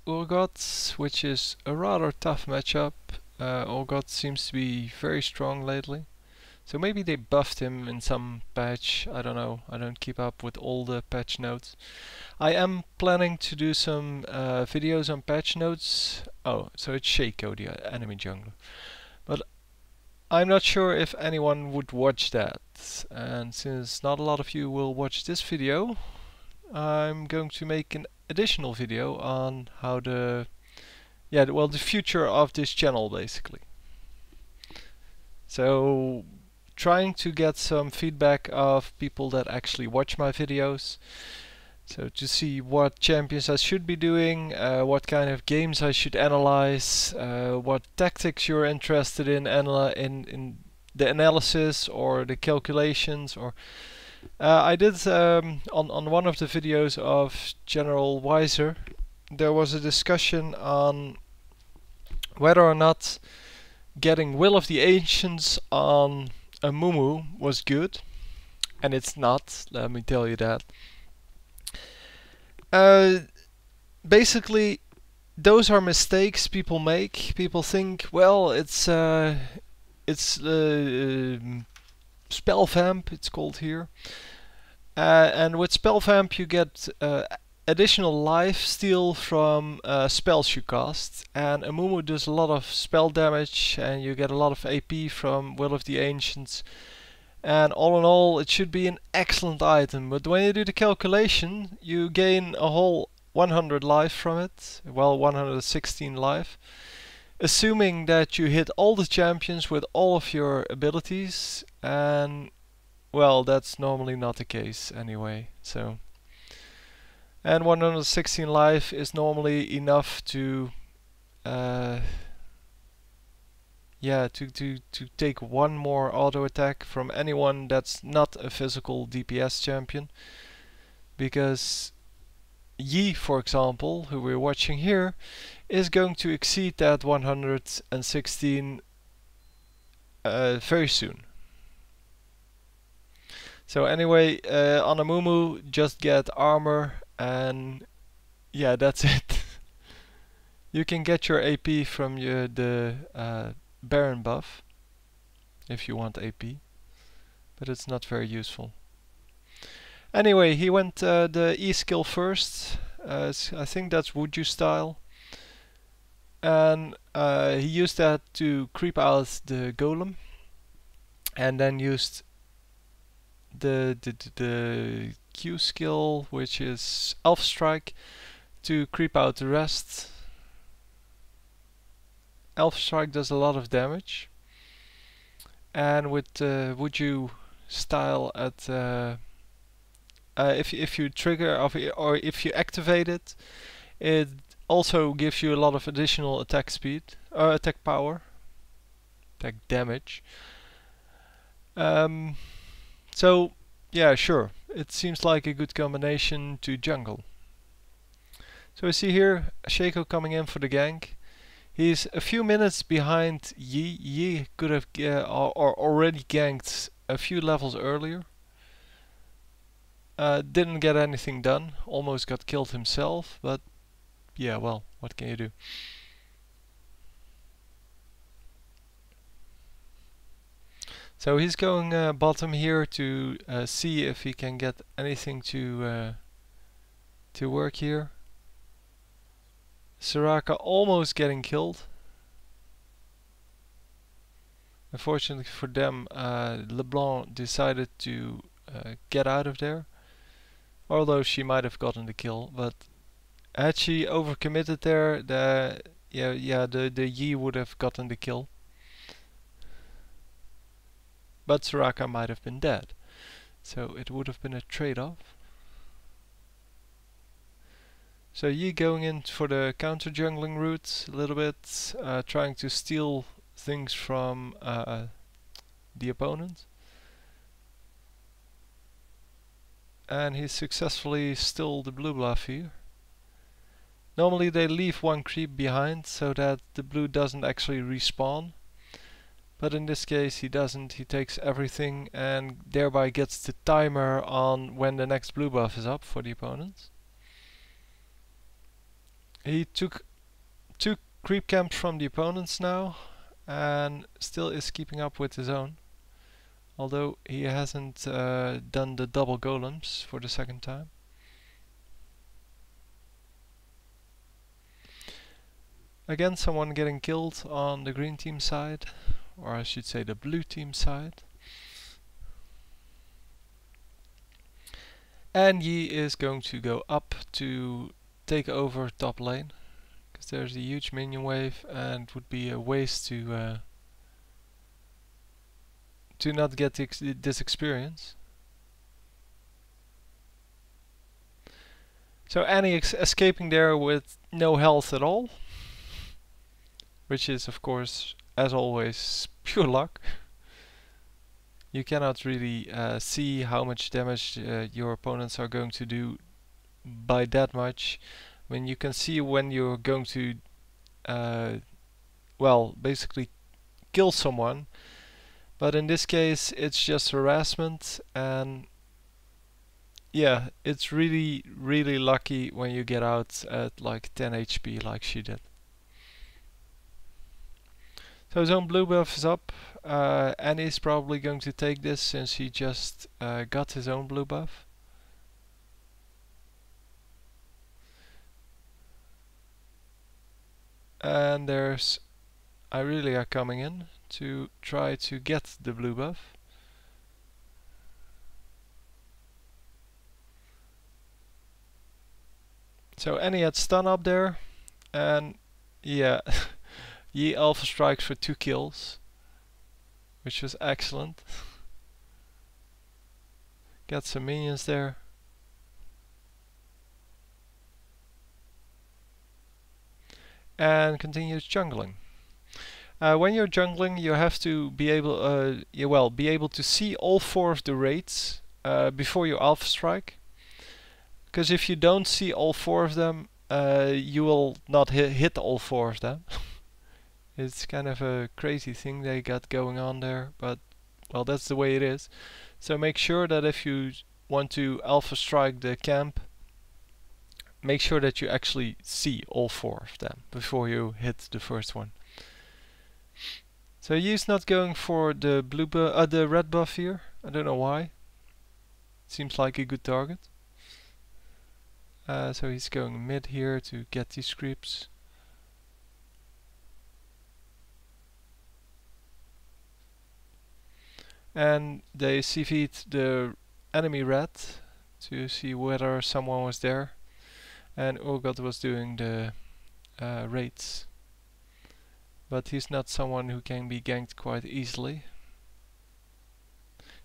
Urgot, which is a rather tough matchup. Urgot seems to be very strong lately. So maybe they buffed him in some patch, I don't know, I don't keep up with all the patch notes. I am planning to do some videos on patch notes. Oh, so it's Shaco, the enemy jungler. But I'm not sure if anyone would watch that. And since not a lot of you will watch this video, I'm going to make an additional video on how the future of this channel basically. So trying to get some feedback of people that actually watch my videos. So to see what champions I should be doing, what kind of games I should analyze, what tactics you're interested in the analysis or the calculations. Or I did on one of the videos of General Weiser, there was a discussion on whether or not getting Will of the Ancients on a Mumu was good, and it's not, let me tell you that. Basically, those are mistakes people make. People think, well, it's spell vamp, it's called here, and with spell vamp you get additional life steal from spells you cast, and Amumu does a lot of spell damage and you get a lot of AP from Will of the Ancients, and all in all it should be an excellent item. But when you do the calculation, you gain a whole 100 life from it, well, 116 life, assuming that you hit all the champions with all of your abilities, and well, that's normally not the case anyway. So, and 116 life is normally enough to to take one more auto attack from anyone that's not a physical DPS champion. Because Yi, for example, who we're watching here, is going to exceed that 116 very soon. So anyway, on Amumu, just get armor, and yeah, that's it. You can get your AP from the Baron buff if you want AP, but it's not very useful. Anyway, he went the E skill first. I think that's Would You style, and he used that to creep out the golem, and then used the Q skill, which is Elf Strike, to creep out the rest. Elf Strike does a lot of damage, and with Would You style at if you trigger or if you activate it, it also gives you a lot of additional attack speed, attack power, attack damage. So yeah, sure, it seems like a good combination to jungle. So we see here Shaco coming in for the gank. He's a few minutes behind Yi. Yi could have or already ganked a few levels earlier. Didn't get anything done, almost got killed himself, but yeah, well, what can you do? So he's going bottom here to see if he can get anything to work here. Soraka almost getting killed. Unfortunately for them, LeBlanc decided to get out of there. Although she might have gotten the kill, but had she overcommitted there, the Yi would have gotten the kill. But Soraka might have been dead, so it would have been a trade-off. So Yi going in for the counter jungling route a little bit, trying to steal things from the opponent. And he successfully stole the blue buff here. Normally they leave one creep behind so that the blue doesn't actually respawn. But in this case he doesn't, he takes everything and thereby gets the timer on when the next blue buff is up for the opponent. He took 2 creep camps from the opponents now, and still is keeping up with his own. Although he hasn't done the double golems for the second time. Again, someone getting killed on the green team side, or I should say the blue team side. And Yi is going to go up to take over top lane, because there's a huge minion wave and it would be a waste to not get this experience. So Annie escaping there with no health at all, which is of course, as always, pure luck. You cannot really see how much damage your opponents are going to do by that much. I mean, you can see when you're going to, well, basically kill someone, but in this case it's just harassment, and yeah, it's really, really lucky when you get out at like 10 HP like she did. So his own blue buff is up, and he's probably going to take this since he just got his own blue buff. And there's Irelia coming in to try to get the blue buff. So Annie had stun up there, and yeah, Yi alpha strikes for 2 kills, which was excellent. Got some minions there. And continues jungling. When you're jungling, you have to be able to see all 4 of the raids before you alpha strike. Because if you don't see all 4 of them, you will not hit all 4 of them. It's kind of a crazy thing they got going on there, but well, that's the way it is. So make sure that if you want to alpha strike the camp, make sure that you actually see all 4 of them before you hit the first one. So he's not going for the the red buff here. I don't know why. Seems like a good target. So he's going mid here to get these creeps. And they CV'd the enemy red to see whether someone was there. And Urgot was doing the raids. But he's not someone who can be ganked quite easily.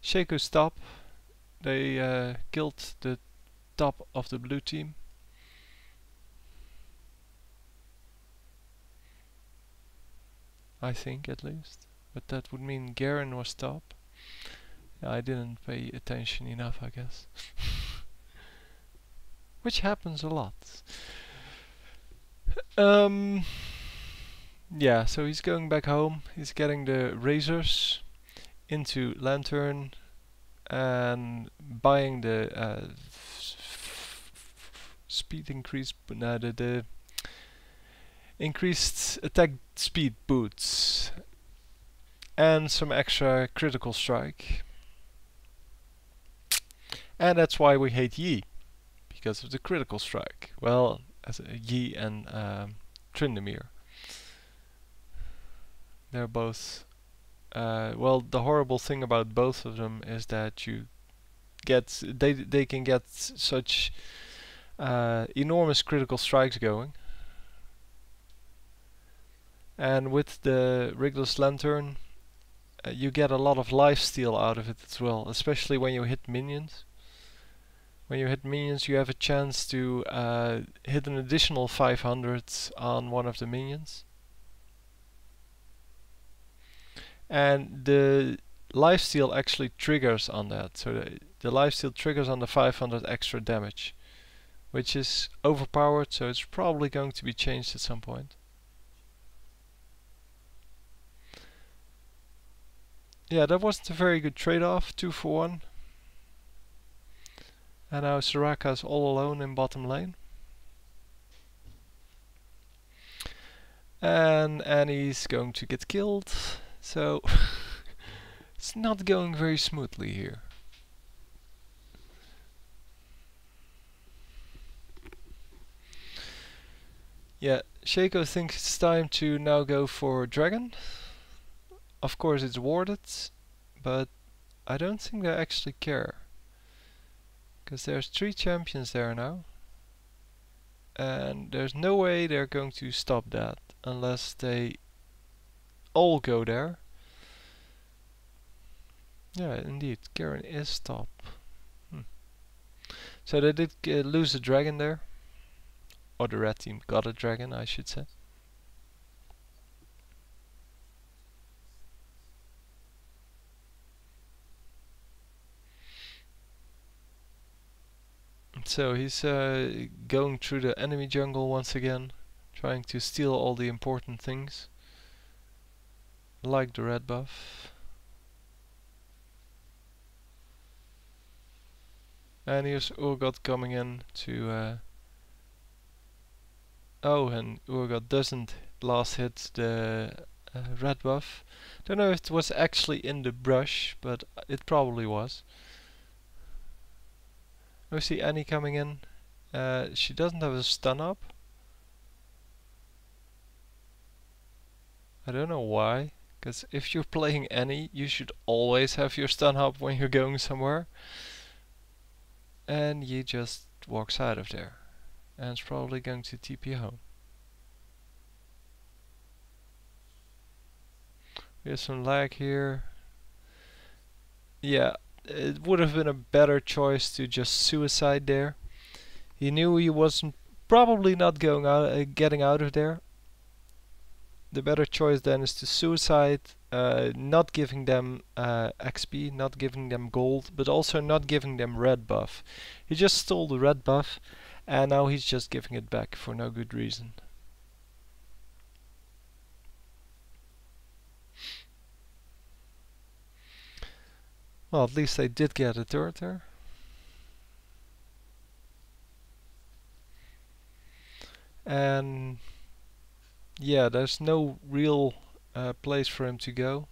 Shaco's top. They killed the top of the blue team. I think at least. But that would mean Garen was top. I didn't pay attention enough, I guess. Which happens a lot. Yeah, so he's going back home. He's getting the razors into Lantern and buying the speed increase, the increased attack speed boots and some extra critical strike. And that's why we hate Yi, because of the critical strike. Well, as Yi and Tryndamere. They're both well, the horrible thing about both of them is that you get they can get such enormous critical strikes going. And with the Rigless Lantern, you get a lot of lifesteal out of it as well, especially when you hit minions. When you hit minions, you have a chance to hit an additional 500 on one of the minions. And the lifesteal actually triggers on that, so the lifesteal triggers on the 500 extra damage, which is overpowered, so it's probably going to be changed at some point. Yeah, that wasn't a very good trade-off, 2 for 1. And now Soraka's all alone in bottom lane. And Annie's going to get killed. So it's not going very smoothly here. Yeah, Shaco thinks it's time to now go for Dragon. Of course it's warded, but I don't think they actually care. Because there's 3 champions there now. And there's no way they're going to stop that unless they all go there. Yeah, indeed, Karen is top. So they did lose a dragon there. Or the red team got a dragon, I should say. So he's going through the enemy jungle once again, trying to steal all the important things, like the red buff. And here's Urgot coming in to... oh, and Urgot doesn't last hit the red buff. Don't know if it was actually in the brush, but it probably was. We see Annie coming in. She doesn't have a stun up. I don't know why, because if you're playing Annie, you should always have your stun up when you're going somewhere. And he just walks out of there. And is probably going to TP home. We have some lag here. Yeah, it would have been a better choice to just suicide there. He knew he wasn't probably not going out, getting out of there. The better choice then is to suicide, not giving them XP, not giving them gold, but also not giving them red buff. He just stole the red buff, and now he's just giving it back for no good reason. Well, at least they did get a turret there. And yeah, there's no real place for him to go.